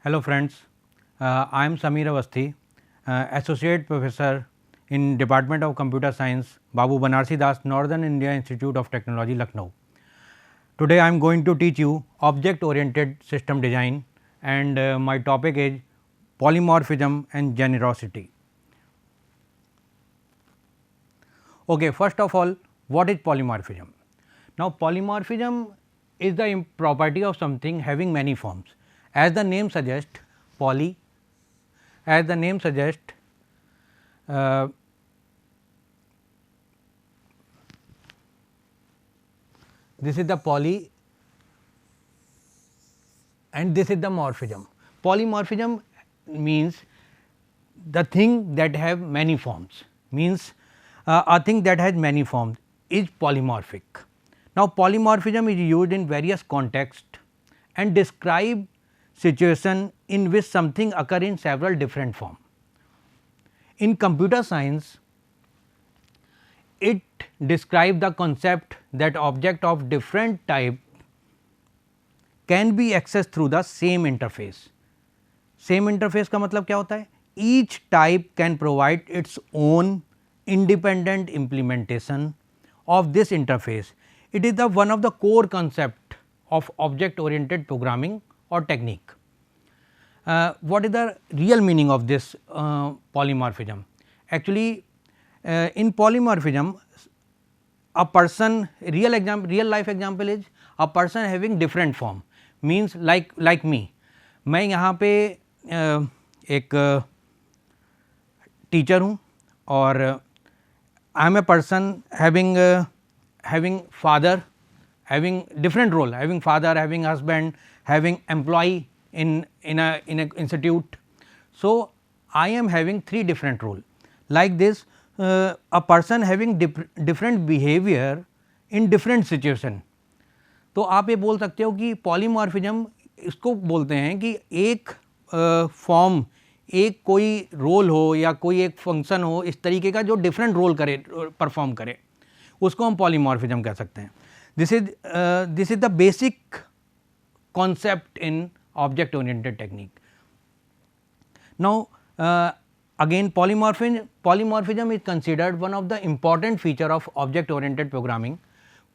Hello friends, I am Samir Avasthi, Associate Professor in Department of Computer Science, Babu Banarsi Das, Northern India Institute of Technology, Lucknow. Today I am going to teach you object oriented system design, and my topic is polymorphism and generosity. Okay, first of all, what is polymorphism? Now, polymorphism is the property of something having many forms. As the name suggests, poly, as the name suggests, uh, this is the poly and this is the morphism. Polymorphism means the thing that have many forms, means a thing that has many forms is polymorphic. Now, polymorphism is used in various contexts and describe situation in which something occur in several different forms. In computer science, it describes the concept that object of different type can be accessed through the same interface. Same interface का मतलब क्या होता है? Each type can provide its own independent implementation of this interface. It is the one of the core concept of object oriented programming or technique. What is the real meaning of this polymorphism? Actually, in polymorphism, a person, real life example is a person having different form, means like me. मैं यहाँ पे एक teacher हूँ और I am a person having father, having different role, having father, having husband, having employee in a institute. So, I am having three different role. Like this, a person having different behavior in different situation. तो आप ये बोल सकते हो कि polymorphism इसको बोलते हैं कि एक फॉर्म, एक कोई रोल हो या कोई एक फंक्शन हो इस तरीके का जो डिफरेंट रोल करे, परफॉर्म करे, उसको हम पॉलीमॉर्फिज्म कह सकते हैं. This is the basic concept in object oriented technique. Now again polymorphism is considered one of the important feature of object oriented programming.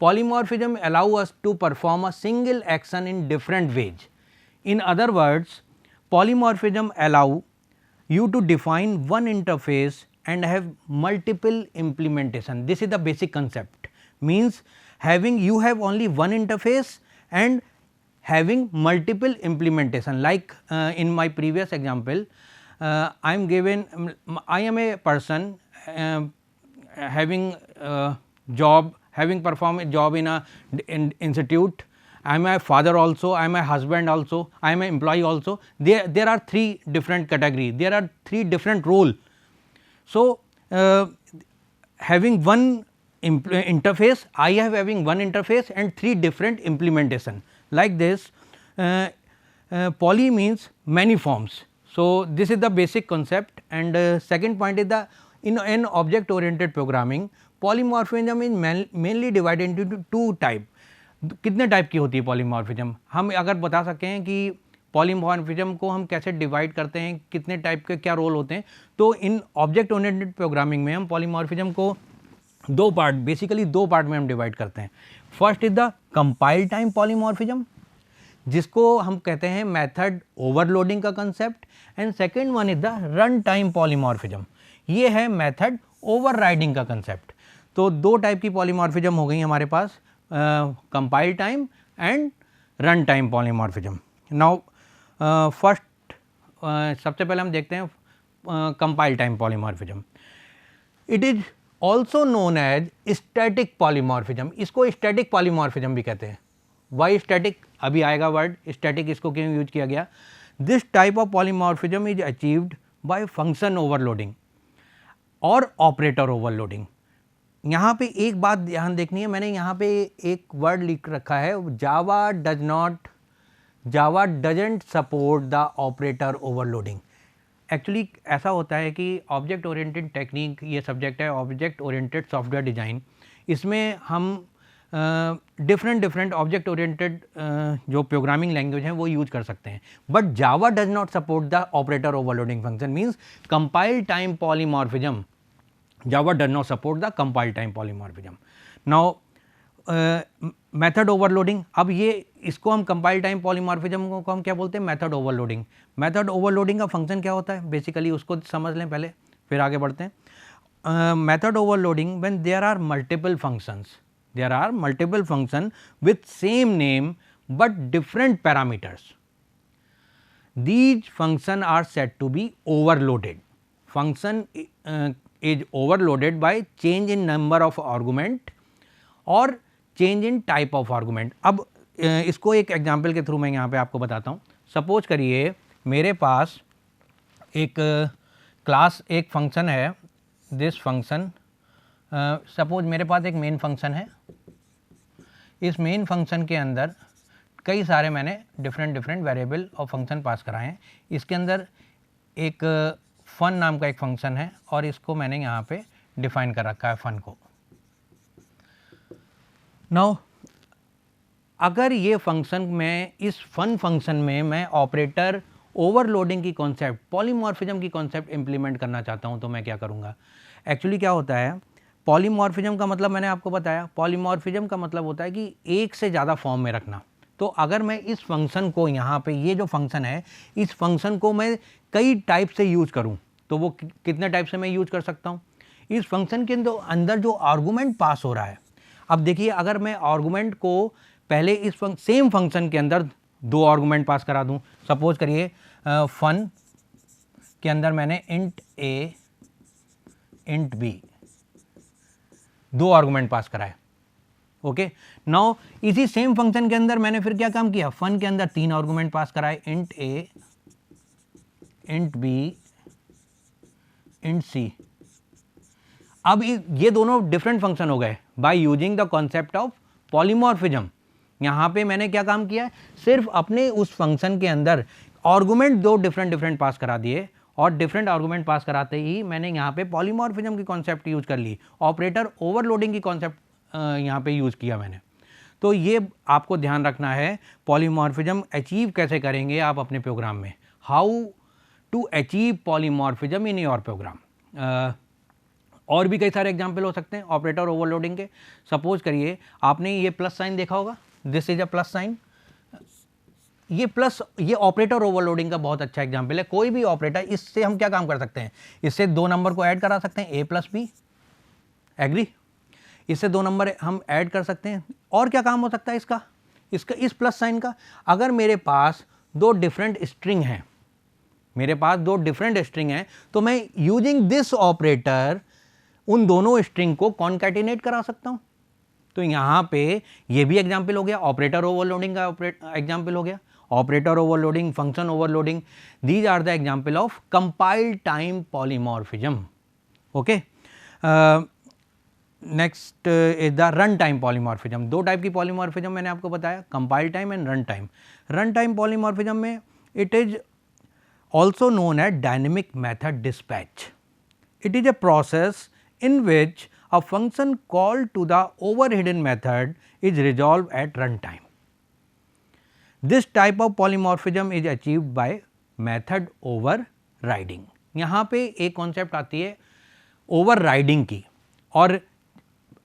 Polymorphism allow us to perform a single action in different ways. In other words, polymorphism allow you to define one interface and have multiple implementation. This is the basic concept, means you have only one interface and having multiple implementation. Like in my previous example, I am a person having job, having performed a job in a institute. I am a father also, I am a husband also, I am an employee also. There are three different categories, there are three different roles. So, having one interface, I have having one interface and three different implementation. Like this, poly means many forms. So, this is the basic concept, and second point is the in an object oriented programming, polymorphism is mainly divided into two type. कितने type की होती है polymorphism? हम अगर बता सकें कि polymorphism को हम कैसे डिवाइड करते हैं, कितने टाइप के क्या रोल होते हैं, तो इन ऑब्जेक्ट ओरिएंटेड प्रोग्रामिंग में हम पॉलीमॉर्फिज्म को दो पार्ट, बेसिकली दो पार्ट में हम डिवाइड करते हैं. First is the compile time polymorphism, जिसको हम कहते हैं मेथड ओवरलोडिंग का concept, and second one is the run time polymorphism, ये है मेथड ओवरराइडिंग का कंसेप्ट. तो दो टाइप की पॉलीमॉर्फिज्म हो गई हमारे पास, compile time and run time polymorphism. Now first, सबसे पहले हम देखते हैं compile time polymorphism. It is also known as static polymorphism. इसको स्टैटिक पॉलीमॉर्फिज्म भी कहते हैं. Why static? अभी आएगा वर्ड स्टैटिक, इसको क्यों यूज किया गया. This type of polymorphism is achieved by function overloading और ऑपरेटर ओवरलोडिंग. यहाँ पे एक बात ध्यान देखनी है, मैंने यहाँ पे एक वर्ड लिख रखा है, Java doesn't support the operator overloading. Actually ऐसा होता है कि ऑब्जेक्ट ओरिएंटेड टेक्निक ये सब्जेक्ट है, ऑब्जेक्ट ओरिएंटेड सॉफ्टवेयर डिज़ाइन. इसमें हम डिफरेंट ऑब्जेक्ट ओरिएंटेड जो प्रोग्रामिंग लैंग्वेज हैं वो यूज कर सकते हैं, but Java does not support the operator overloading function, means compile time polymorphism, Java does not support the compile time polymorphism. Now method overloading, अब ये इसको हम कंपाइल टाइम पॉलीमॉर्फिज्म को हम क्या बोलते हैं, मेथड ओवरलोडिंग। मेथड ओवरलोडिंग का फंक्शन क्या होता है बेसिकली उसको समझ लें पहले, फिर आगे बढ़ते हैं। Method overloading when there are multiple functions, there are multiple function with same name but different parameters, these function are said to be overloaded. Function is overloaded by change in number of argument or change in type of argument. अब इसको एक example के through मैं यहाँ पे आपको बताता हूँ। सपोज करिए मेरे पास एक क्लास एक फंक्शन है, दिस फंक्शन, सपोज मेरे पास एक मेन फंक्शन है, इस मेन फंक्शन के अंदर कई सारे मैंने डिफरेंट वेरिएबल और फंक्शन पास कराए हैं। इसके अंदर एक फन नाम का एक फंक्शन है और इसको मैंने यहाँ पे डिफाइन कर रखा है फन को। नाउ अगर ये फंक्शन में, इस फन फंक्शन में मैं ऑपरेटर ओवरलोडिंग की कॉन्सेप्ट, पॉलीमॉर्फिज्म की कॉन्सेप्ट इंप्लीमेंट करना चाहता हूँ, तो मैं क्या करूँगा। एक्चुअली क्या होता है, पॉलीमॉर्फिज्म का मतलब मैंने आपको बताया, पॉलीमॉर्फिज्म का मतलब होता है कि एक से ज़्यादा फॉर्म में रखना। तो अगर मैं इस फंक्शन को यहाँ पे, ये जो फंक्शन है, इस फंक्शन को मैं कई टाइप से यूज़ करूँ, तो वो कितने टाइप से मैं यूज़ कर सकता हूँ। इस फंक्शन के अंदर जो आर्गूमेंट पास हो रहा है, अब देखिए अगर मैं आर्गूमेंट को पहले इस सेम फंक्शन के अंदर दो आर्गूमेंट पास करा दूँ, सपोज करिए फन के अंदर मैंने इंट ए इंट बी दो आर्गुमेंट पास कराए, ओके। नाउ इसी सेम फंक्शन के अंदर मैंने फिर क्या काम किया, फन के अंदर तीन आर्गुमेंट पास कराए, इंट ए इंट बी इंट सी। अब ये दोनों डिफरेंट फंक्शन हो गए by using the concept of polymorphism. यहां पे मैंने क्या काम किया है, सिर्फ अपने उस फंक्शन के अंदर आर्गुमेंट दो डिफरेंट पास करा दिए, और डिफरेंट आर्गुमेंट पास कराते ही मैंने यहाँ पे पॉलीमॉर्फिज्म की कॉन्सेप्ट यूज कर ली, ऑपरेटर ओवरलोडिंग की कॉन्सेप्ट यहाँ पे यूज़ किया मैंने। तो ये आपको ध्यान रखना है, पॉलीमॉर्फिज्म अचीव कैसे करेंगे आप अपने प्रोग्राम में, how to achieve polymorphism in your program. और भी कई सारे एग्जाम्पल हो सकते हैं ऑपरेटर ओवरलोडिंग के। सपोज करिए आपने ये प्लस साइन देखा होगा, this is a plus sign, ये प्लस, ये ऑपरेटर ओवरलोडिंग का बहुत अच्छा एग्जांपल है। कोई भी ऑपरेटर, इससे हम क्या काम कर सकते हैं, इससे दो नंबर को ऐड करा सकते हैं, ए प्लस बी, एग्री, इससे दो नंबर हम ऐड कर सकते हैं। और क्या काम हो सकता है इसका इस प्लस साइन का, अगर मेरे पास दो डिफरेंट स्ट्रिंग हैं, मेरे पास दो डिफरेंट स्ट्रिंग हैं, तो मैं यूजिंग दिस ऑपरेटर उन दोनों स्ट्रिंग को कॉन्कैटिनेट करा सकता हूं। तो यहां पे ये भी एग्जांपल हो गया, ऑपरेटर ओवरलोडिंग का एग्जांपल हो गया, operator overloading, function overloading, these are the example of compile time polymorphism, okay. Next is the run time polymorphism. दो टाइप की पॉलीमॉर्फिज्म मैंने आपको बताया, compile time and run time. Run time polymorphism में it is also known as dynamic method dispatch. It is a process in which a function called to the overridden method is resolved at runtime. This type of polymorphism is achieved by method overriding. यहाँ पे एक concept आती है overriding की, और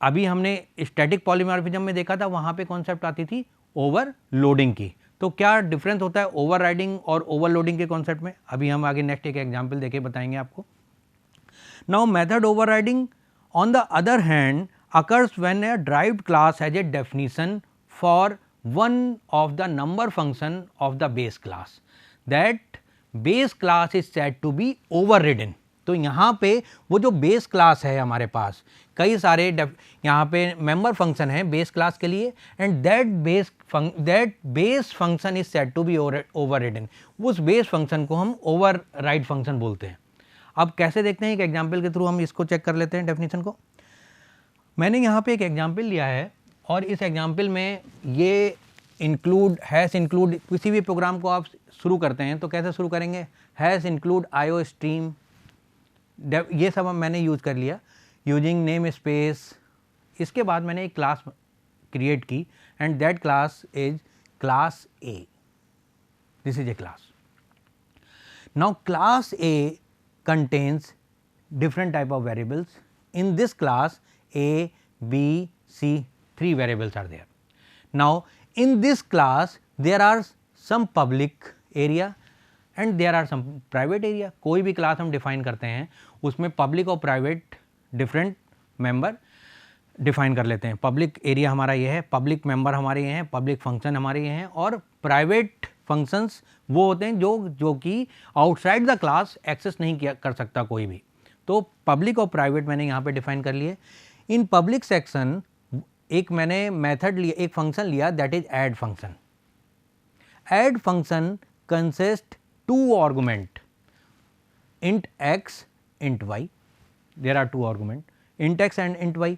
अभी हमने static polymorphism में देखा था, वहाँ पे कॉन्सेप्ट आती थी ओवरलोडिंग की। तो क्या डिफरेंस होता है ओवरराइडिंग और ओवरलोडिंग के कॉन्सेप्ट में, अभी हम आगे नेक्स्ट एक एग्जाम्पल देके बताएंगे आपको। Now method overriding on the other hand occurs when a derived class has a definition for one of the number function of the base class. That base class is said to be overridden. तो यहाँ पे वो जो base class है हमारे पास, कई सारे यहाँ पे मेंबर फंक्शन है बेस क्लास के लिए, and that base function is said to be overridden. उस बेस फंक्शन को हम ओवरराइड फंक्शन बोलते हैं। अब कैसे देखते हैं, एक एग्जाम्पल के थ्रू हम इसको चेक कर लेते हैं डेफिनेशन को। मैंने यहाँ पे एक एग्जाम्पल लिया है, और इस एग्जाम्पल में ये इंक्लूड, हैश इंक्लूड, किसी भी प्रोग्राम को आप शुरू करते हैं तो कैसे शुरू करेंगे, हैश इंक्लूड आईओ स्ट्रीम, ये सब मैंने यूज़ कर लिया यूजिंग नेम स्पेस। इसके बाद मैंने एक क्लास create की and that class is class A. This is a class. Now class A contains different type of variables. In this class A, B, C, 3 variables are there. Now in this class there are some public area and there are some private area. कोई भी class हम define करते हैं उसमें public और private different member define कर लेते हैं. पब्लिक एरिया हमारा ये है, पब्लिक मेंबर हमारे ये हैं, पब्लिक फंक्शन हमारे ये हैं और प्राइवेट फंक्शंस वो होते हैं जो कि आउटसाइड द क्लास एक्सेस नहीं किया कर सकता कोई भी. तो पब्लिक और प्राइवेट मैंने यहाँ पे डिफाइन कर लिए. इन पब्लिक सेक्शन एक मैंने मेथड लिया, एक फंक्शन लिया that is add function. Add function consist 2 argument int x int y. There are 2 argument int x and int y.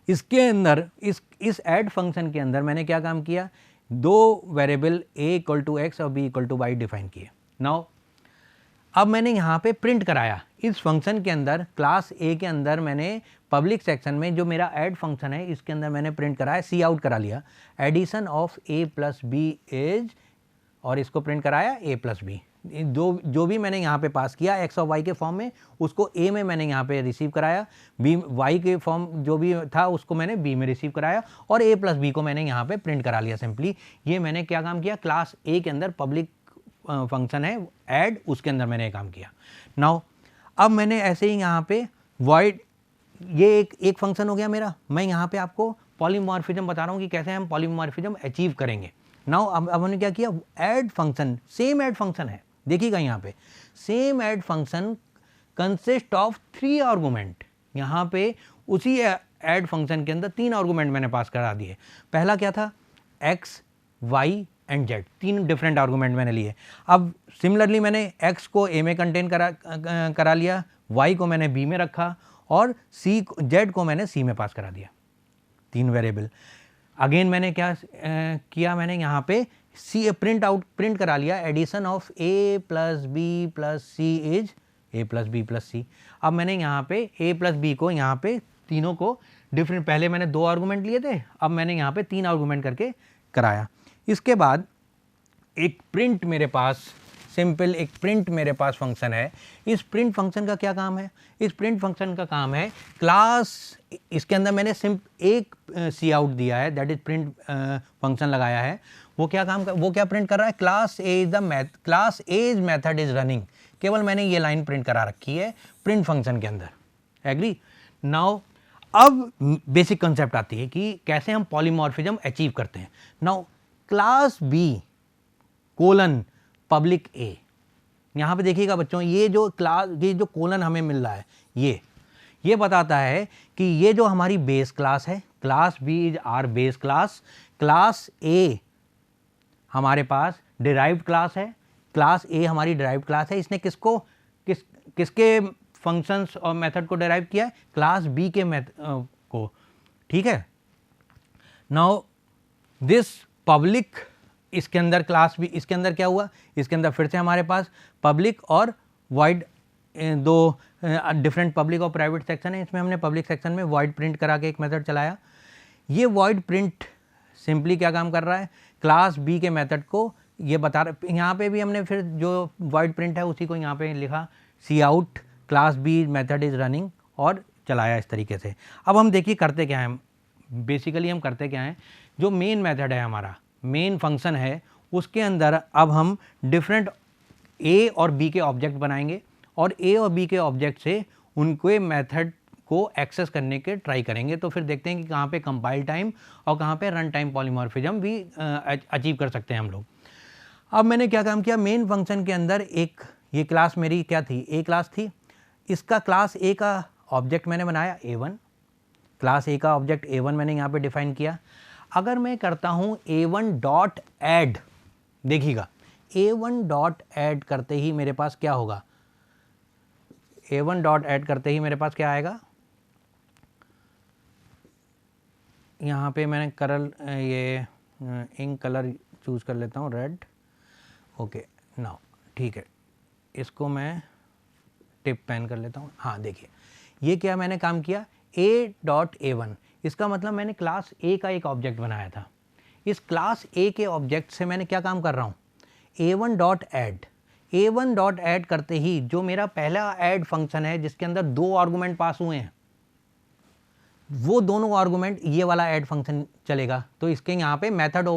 इसके अंदर इस ऐड फंक्शन के अंदर मैंने क्या काम किया, 2 variable a equal to x और b equal to y define किए. नाउ अब मैंने यहाँ पे प्रिंट कराया इस फंक्शन के अंदर, क्लास A के अंदर मैंने पब्लिक सेक्शन में जो मेरा ऐड फंक्शन है इसके अंदर मैंने प्रिंट कराया, सी आउट करा लिया, addition of a plus B is, और इसको प्रिंट कराया a प्लस बी. जो भी मैंने यहाँ पे पास किया x और y के फॉर्म में उसको a में मैंने यहाँ पे रिसीव कराया, b y के फॉर्म जो भी था उसको मैंने b में रिसीव कराया और a प्लस बी को मैंने यहाँ पे प्रिंट करा लिया. सिंपली ये मैंने क्या काम किया, क्लास A के अंदर पब्लिक फंक्शन है ऐड, उसके अंदर मैंने काम किया. नाउ अब मैंने ऐसे ही यहाँ पे वॉइड, ये एक फंक्शन हो गया मेरा. मैं यहाँ पे आपको पॉलीमॉर्फिज्म बता रहा हूँ कि कैसे हम पॉलीमॉर्फिज्म अचीव करेंगे. नाउ अब हमने क्या किया, add function, same add function है, देखिएगा यहाँ पे same add function consist of 3 argument. यहाँ पे उसी ऐड फंक्शन के अंदर 3 आर्गुमेंट मैंने पास करा दिए. पहला क्या था, x, y and z, 3 different argument मैंने लिए. अब सिमिलरली मैंने x को a में कंटेन करा लिया, y को मैंने b में रखा और z को मैंने c में पास करा दिया, 3 वेरिएबल. अगेन मैंने क्या किया, मैंने यहाँ पे प्रिंट करा लिया, addition of a plus B plus C is a plus B plus C. अब मैंने यहाँ पे a प्लस बी को यहाँ पे तीनों को डिफरेंट, पहले मैंने 2 आर्गुमेंट लिए थे, अब मैंने यहाँ पे 3 आर्गुमेंट करके कराया. इसके बाद एक प्रिंट मेरे पास, सिंपल एक प्रिंट मेरे पास फंक्शन है. इस प्रिंट फंक्शन का क्या काम है, इस प्रिंट फंक्शन का काम है क्लास, इसके अंदर मैंने एक सी आउट दिया है दैट इज प्रिंट फंक्शन लगाया है. वो क्या प्रिंट कर रहा है, class A is method is running. केवल मैंने ये लाइन प्रिंट करा रखी है प्रिंट फंक्शन के अंदर. एग्री. नाउ अब बेसिक कंसेप्ट आती है कि कैसे हम पॉलीमॉर्फिज्म अचीव करते हैं. Now class B colon public A, यहाँ पे देखिएगा बच्चों, ये जो कोलन हमें मिल रहा है ये बताता है कि ये जो हमारी बेस क्लास है, class B is our base class, class A हमारे पास डिराइव्ड क्लास है, क्लास ए हमारी डिराइव्ड क्लास है. इसने किसके फंक्शंस और मेथड को डिराइव किया है, क्लास बी के को. ठीक है. नाउ दिस पब्लिक, इसके अंदर क्लास बी, इसके अंदर क्या हुआ, इसके अंदर फिर से हमारे पास पब्लिक और वॉइड, 2 डिफरेंट पब्लिक और प्राइवेट सेक्शन है. इसमें हमने पब्लिक सेक्शन में वॉइड प्रिंट करा के एक मेथड चलाया. ये वॉइड प्रिंट सिंपली क्या काम कर रहा है, क्लास बी के मेथड को ये बता रहा. यहाँ पे भी हमने फिर जो वॉइड प्रिंट है उसी को यहाँ पे लिखा, C out class B method is running, और चलाया इस तरीके से. अब हम देखिए करते क्या हैं, बेसिकली हम करते क्या हैं, जो मेन मेथड है हमारा, मेन फंक्शन है, उसके अंदर अब हम डिफरेंट ए और बी के ऑब्जेक्ट बनाएंगे और ए और बी के ऑब्जेक्ट से उनके मेथड को एक्सेस करने के ट्राई करेंगे. तो फिर देखते हैं कि कहाँ पे कंपाइल टाइम और कहाँ पे रन टाइम पॉलीमॉर्फिज्म भी अचीव कर सकते हैं हम लोग. अब मैंने क्या काम किया, मेन फंक्शन के अंदर एक, ये क्लास मेरी क्या थी, ए क्लास थी. इसका क्लास ए का ऑब्जेक्ट मैंने बनाया a1, क्लास ए का ऑब्जेक्ट a1 मैंने यहाँ पे डिफाइन किया. अगर मैं करता हूँ a1 डॉट ऐड, देखिएगा a1 डॉट ऐड करते ही मेरे पास क्या होगा, a1 डॉट ऐड करते ही मेरे पास क्या आएगा, यहाँ पे मैंने ये इंक कलर चूज़ कर लेता हूँ, रेड. ओके. नाउ ठीक है, इसको मैं टिप पेन कर लेता हूँ. हाँ देखिए, ये क्या मैंने काम किया, a डॉट a1, इसका मतलब मैंने क्लास ए का एक ऑब्जेक्ट बनाया था। इस क्लास ए के ऑब्जेक्ट से मैंने क्या काम कर रहा हूँ, a1 dot add, a1 dot add करते ही जो मेरा पहला ऐड फंक्शन है जिसके अंदर 2 आर्गूमेंट पास हुए हैं, वो दोनों आर्गूमेंट ये वाला ऐड फंक्शन चलेगा। तो इसके यहाँ पे मेथड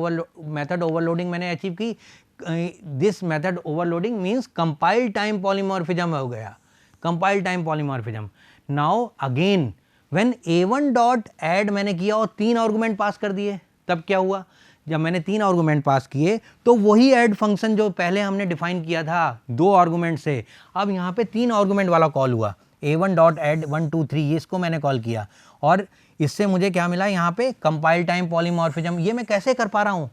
ओवरलोडिंग मैंने अचीव की। This method overloading means compile time polymorphism हो गया, compile time polymorphism. Now again when a1 dot add मैंने किया और 3 आर्गूमेंट पास कर दिए, तब क्या हुआ, जब मैंने 3 आर्गूमेंट पास किए तो वही ऐड फंक्शन जो पहले हमने डिफाइन किया था 2 आर्गूमेंट से, अब यहाँ पे 3 आर्गूमेंट वाला कॉल हुआ, a1 डॉट ऐड 1 2 3, इसको मैंने कॉल किया और इससे मुझे क्या मिला यहाँ पे, कंपाइल टाइम पॉलीमॉर्फिज्म। ये मैं कैसे कर पा रहा हूँ,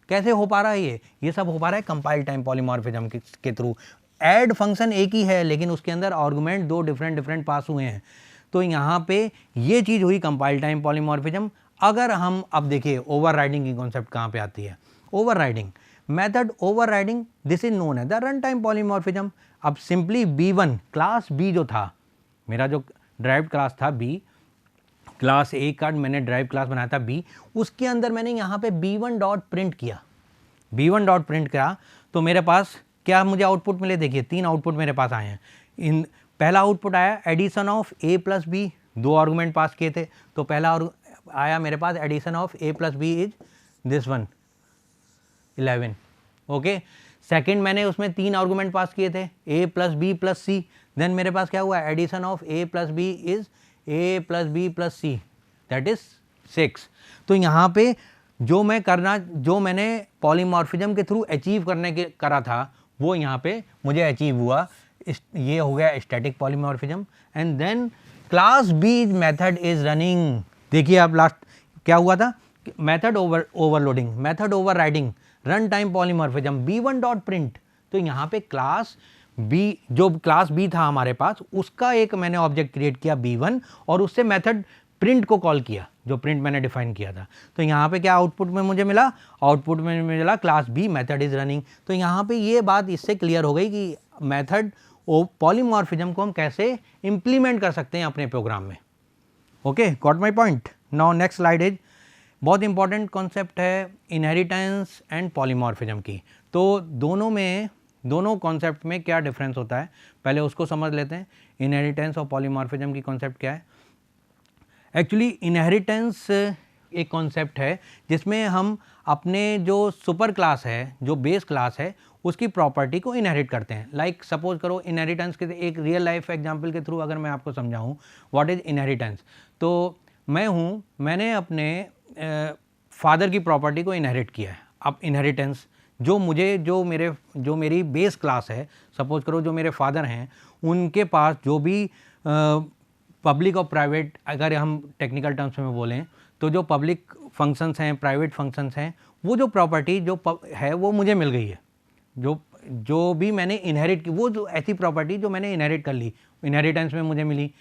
कैसे हो पा रहा है ये सब हो पा रहा है कंपाइल टाइम पॉलीमॉर्फिज्म के थ्रू। ऐड फंक्शन एक ही है लेकिन उसके अंदर आर्गूमेंट 2 डिफरेंट पास हुए हैं, तो यहाँ पे ये चीज़ हुई कंपाइल टाइम पॉलीमॉर्फिज्म। अगर हम अब देखिए ओवरराइडिंग की कॉन्सेप्ट कहाँ पे आती है, overriding method overriding, this is known as the run time polymorphism. अब सिंपली b1 क्लास b जो था, मेरा जो ड्राइव्ड क्लास था b, क्लास ए का मैंने ड्राइव क्लास बनाया था b, उसके अंदर मैंने यहाँ पे b1 डॉट प्रिंट किया, b1 डॉट प्रिंट किया तो मेरे पास क्या मुझे आउटपुट मिले, देखिए 3 आउटपुट मेरे पास आए हैं। इन पहला आउटपुट आया addition of a plus B, 2 argument pass किए थे, तो पहला आया मेरे पास addition of a plus B is this one 11, ओके। सेकेंड मैंने उसमें 3 आर्गूमेंट पास किए थे a plus B plus C, then मेरे पास क्या हुआ, addition of a plus B is a plus B plus C, that is 6। तो यहाँ पे जो मैंने पॉलीमॉर्फिज्म के थ्रू अचीव करा था वो यहाँ पे मुझे अचीव हुआ, ये हो गया static polymorphism. And then class B method is running, देखिए आप लास्ट क्या हुआ था, method overloading, method overriding, run time polymorphism, b1 dot print. तो यहाँ पे क्लास बी, जो क्लास बी था हमारे पास, उसका एक मैंने ऑब्जेक्ट क्रिएट किया b1 और उससे मेथड प्रिंट को कॉल किया, जो प्रिंट मैंने डिफाइन किया था। तो यहाँ पे क्या आउटपुट में मुझे मिला, आउटपुट में मिला class B method is running. तो यहाँ पे ये बात इससे क्लियर हो गई कि मेथड पॉलीमॉर्फिज्म को हम कैसे इम्प्लीमेंट कर सकते हैं अपने प्रोग्राम में। Okay, got my point. Now next slide is, बहुत इंपॉर्टेंट कॉन्सेप्ट है इनहेरिटेंस एंड पॉलीमॉर्फिज्म की। तो दोनों कॉन्सेप्ट में क्या डिफरेंस होता है, पहले उसको समझ लेते हैं। इनहेरिटेंस और पॉलीमॉर्फिज्म की कॉन्सेप्ट क्या है। एक्चुअली इनहेरिटेंस एक कॉन्सेप्ट है जिसमें हम अपने जो सुपर क्लास है, जो बेस क्लास है, उसकी प्रॉपर्टी को इनहेरिट करते हैं। लाइक सपोज करो इनहेरिटेंस के एक रियल लाइफ एग्जांपल के थ्रू अगर मैं आपको समझाऊं व्हाट इज इनहेरिटेंस, तो मैंने अपने फादर की प्रॉपर्टी को इनहेरिट किया है। अब इनहेरिटेंस जो मेरी बेस क्लास है, सपोज करो जो मेरे फादर हैं उनके पास जो भी पब्लिक और प्राइवेट, अगर हम टेक्निकल टर्म्स में बोलें तो जो पब्लिक फंक्शंस हैं, प्राइवेट फंक्शंस हैं, वो जो प्रॉपर्टी जो है वो मुझे मिल गई है। जो भी मैंने इनहेरिट की, वो जो ऐसी प्रॉपर्टी जो मैंने इनहेरिट कर ली, इनहेरिटेंस में मुझे मिली।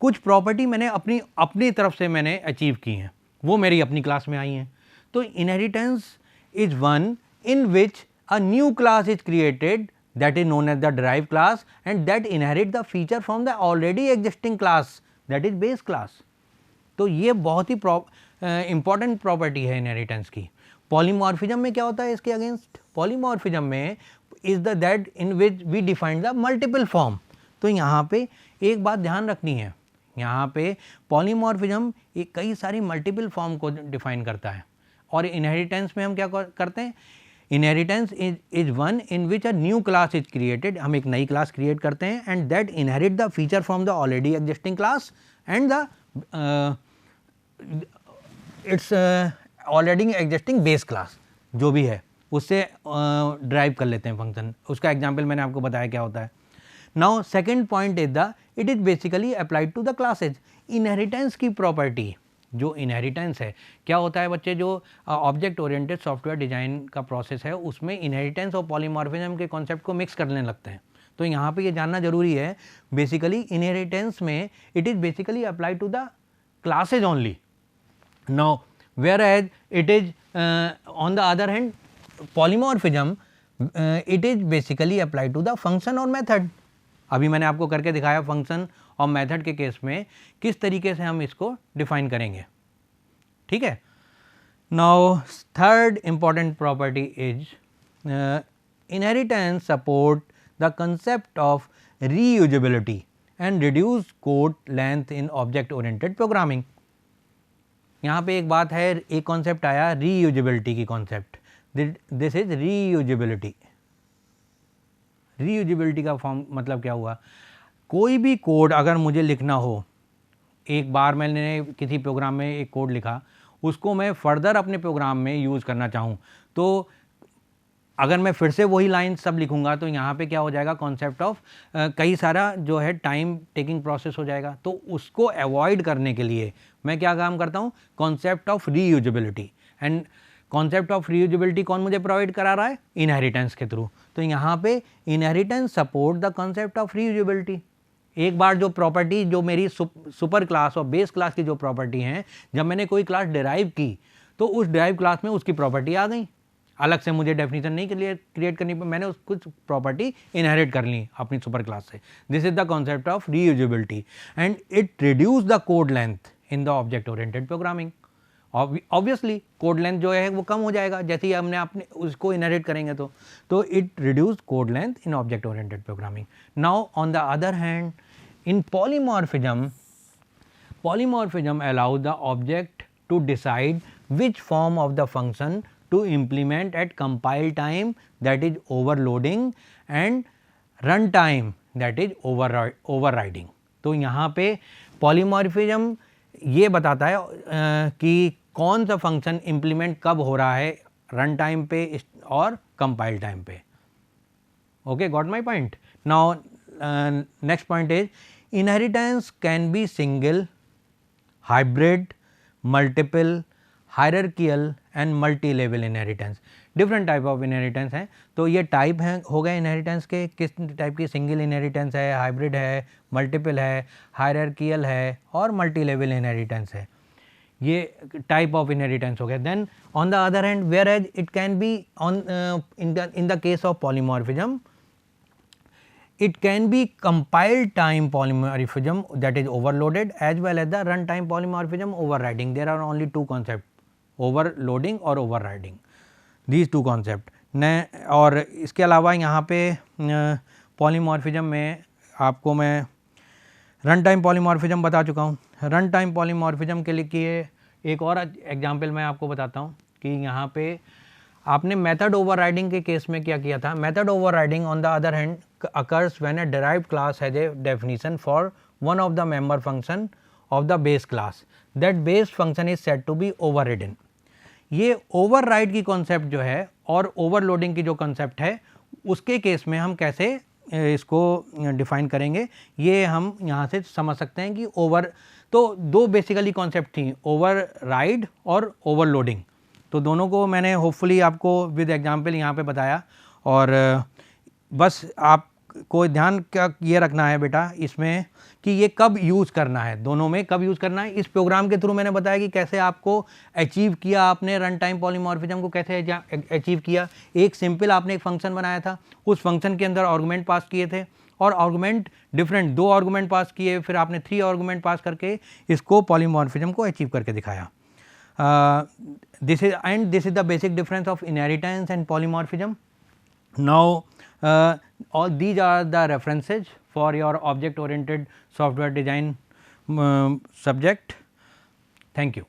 कुछ प्रॉपर्टी मैंने अपनी तरफ से मैंने अचीव की हैं, वो मेरी अपनी क्लास में आई हैं। तो inheritance is one in which a new class is created that is known as the derived class and that inherit the feature from the already existing class that is base class। तो ये बहुत ही important property है inheritance की। Polymorphism में क्या होता है इसके अगेंस्ट, पॉलीमॉर्फिज्म में is the that in which we define the multiple form. तो यहाँ पे एक बात ध्यान रखनी है, यहाँ पे पॉलीमॉर्फिज्म कई सारी मल्टीपल फॉर्म को डिफाइन करता है और इनहेरिटेंस में हम क्या करते हैं, inheritance is one in which a new class is created, हम एक नई क्लास क्रिएट करते हैं and that inherit the feature from the already existing class and the it's already existing base class जो भी है उससे ड्राइव कर लेते हैं फंक्शन। उसका एग्जाम्पल मैंने आपको बताया क्या होता है। Now second point is the it is basically applied to the classes. Inheritance की प्रॉपर्टी, जो इनहेरिटेंस है, क्या होता है बच्चे, जो ऑब्जेक्ट ओरिएंटेड सॉफ्टवेयर डिज़ाइन का प्रोसेस है उसमें इनहेरिटेंस और पॉलीमॉर्फिज्म के कॉन्सेप्ट को मिक्स करने लगते हैं। तो यहाँ पे ये जानना जरूरी है, बेसिकली इनहेरिटेंस में it is basically apply to the classes only. Now whereas it is on the other hand polymorphism it is basically apply to the function और मेथड। अभी मैंने आपको करके दिखाया फंक्शन और मेथड के केस में किस तरीके से हम इसको डिफाइन करेंगे। ठीक है। Now third important property is inheritance support the concept of reusability and reduce code length in object oriented programming. यहाँ पे एक बात है, एक कॉन्सेप्ट आया रीयूजेबिलिटी की concept, this is reusability. Reusability का फॉर्म मतलब क्या हुआ, कोई भी कोड अगर मुझे लिखना हो, एक बार मैंने किसी प्रोग्राम में एक कोड लिखा, उसको मैं फर्दर अपने प्रोग्राम में यूज़ करना चाहूँ, तो अगर मैं फिर से वही लाइन सब लिखूंगा तो यहाँ पे क्या हो जाएगा, कॉन्सेप्ट ऑफ कई सारा जो है टाइम टेकिंग प्रोसेस हो जाएगा। तो उसको अवॉइड करने के लिए मैं क्या काम करता हूँ, concept of reusability. And concept of reusability कौन मुझे प्रोवाइड करा रहा है, इनहेरिटेंस के थ्रू। तो यहाँ पे inheritance support the concept of reusability. एक बार जो प्रॉपर्टी जो मेरी सुपर क्लास और बेस क्लास की जो प्रॉपर्टी हैं, जब मैंने कोई क्लास डिराइव की तो उस डिराइव क्लास में उसकी प्रॉपर्टी आ गई, अलग से मुझे डेफिनेशन नहीं क्रिएट करनी, पर मैंने कुछ प्रॉपर्टी इनहेरिट कर ली अपनी सुपर क्लास से। This is the concept of reusability and it reduce the code length in the object oriented programming. Obviously code length जो है वो कम हो जाएगा जैसे ही हमने अपने उसको इनहेरिट करेंगे तो it reduce code length in object oriented programming. Now on the other hand, in polymorphism allows the object to decide which form of the function to implement at compile time, that is overloading, and run time, that is overriding। तो यहाँ पे polymorphism ये बताता है कि कौन सा function implement कब हो रहा है, रन टाइम पे और कंपाइल टाइम पे। Okay, got my point. Now next point is inheritance can be single, hybrid, multiple, hierarchical and multi level inheritance. Different type of inheritance हैं। तो ये टाइप हैं हो गए इनहेरिटेंस के, किस टाइप की, सिंगल इनहेरिटेंस है, हाइब्रिड है, मल्टीपल है, हायरार्कियल है और मल्टी लेवल इनहेरिटेंस है। ये टाइप ऑफ इनहेरिटेंस हो गया। Then on the other hand, whereas it can be on in the case of polymorphism, it can be compile time polymorphism, that is overloaded, as well as the runtime polymorphism overriding. There are only two concepts, overloading और overriding, these two concept ने। और इसके अलावा यहाँ पे polymorphism में आपको मैं रन टाइम पॉलीमॉर्फिज्म बता चुका हूँ। रन टाइम पॉलीमॉर्फिज्म के लिए एक और एग्जाम्पल मैं आपको बताता हूँ कि यहाँ पे आपने मेथड ओवरराइडिंग के केस में क्या किया था। Method overriding on the other hand occurs when a derived class has a definition for one of the member function of the base class, that base function is said to be overridden। ये override की concept जो है और overloading की जो concept है उसके case में हम कैसे इसको डिफाइन करेंगे, ये हम यहाँ से समझ सकते हैं कि तो दो बेसिकली कॉन्सेप्ट थी, ओवरराइड और ओवरलोडिंग। तो दोनों को मैंने होपफुली आपको विद एग्जांपल यहाँ पे बताया। और बस आपको ध्यान क्या ये रखना है बेटा इसमें कि ये कब यूज़ करना है, दोनों में कब यूज़ करना है। इस प्रोग्राम के थ्रू मैंने बताया कि कैसे आपको अचीव किया, आपने रन टाइम पॉलीमॉर्फिज्म को कैसे अचीव किया। एक सिंपल आपने एक फंक्शन बनाया था, उस फंक्शन के अंदर आर्गुमेंट पास किए थे और आर्गुमेंट डिफरेंट, दो आर्गुमेंट पास किए, फिर आपने 3 आर्गुमेंट पास करके इसको पॉलीमॉर्फिज्म को अचीव करके दिखाया। This is the basic difference of inheritance and polymorphism. Now all these are the references for your object oriented software design subject. Thank you.